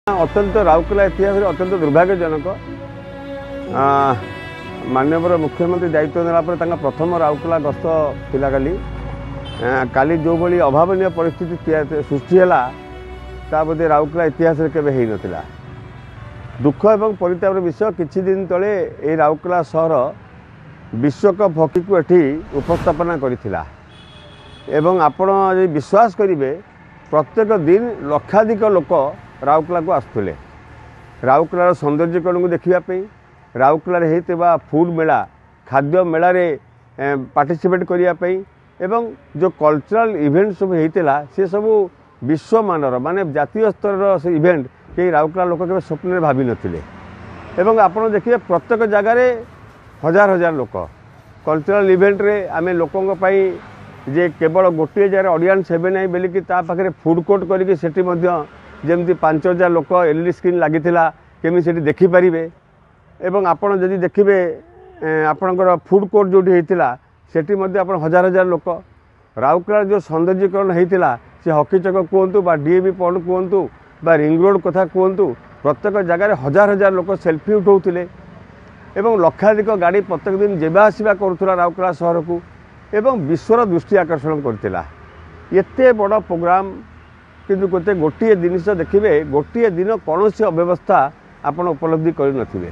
अत्यंत राउरकेला इतिहास अत्यंत दुर्भाग्यजनक माननीय मुख्यमंत्री दायित्व नेला प्रथम राउरकेला गस्त थिला काली जो भली अभावनीय परिस्थिति सृष्टि है बोधे राउरकेला इतिहास केवे नथिला। दुख एवं परितापर विषय किछि दिन तले ए राउरकेला सहर विश्वकप हॉकी को एठी उपस्थापना करिथिला एवं आपण विश्वास करिवे प्रत्येक दिन लक्षाधिक लोक राउरकेला को आसुले राउरकेलार सौंदर्यकरण को देखापी राउरकेला होता फूड मेला खाद्य मेलारे पार्टिसिपेट करने एवं जो कल्चरल इवेंट सब होता से सब विश्व मानर माने जातीय स्तर से इवेंट कई राउरकेला लोक के स्वप्न भावी नथिले एवं आपण देखिए प्रत्येक जगार हजार हजार लोक कल्चरल इवेंट रे आमे लोकों पाई जे केवल गोटे जगह ऑडियंस हेबे नहीं बोलिकी पाखे फूड कोर्ट करके जमी 5000 लोक एलईडी स्क्रीन लगी केमी से देखिपारे एवं आपड़ जदि देखिए आपणकर फूड कोर्ट जो सेठी आप हजार हजार लोक राउरकेला जो सौंदर्यकरण होता से हॉकी चक कहतु डीएवी पॉइंट कहतु रिंग रोड कथा कहतु प्रत्येक जगह हजार हजार लोक सेल्फी उठाऊले एवं लक्षाधिक गाड़ी प्रत्येक दिन जेबा आसवा करुला राउरकेला सहर को एवं विश्वर दृष्टि आकर्षण करथिला। एते बड़ प्रोग्राम किंतु गोटे जिनिस देखिए गोटे दिन कौन अव्यवस्था आपण उपलब्धि कर नथिबे।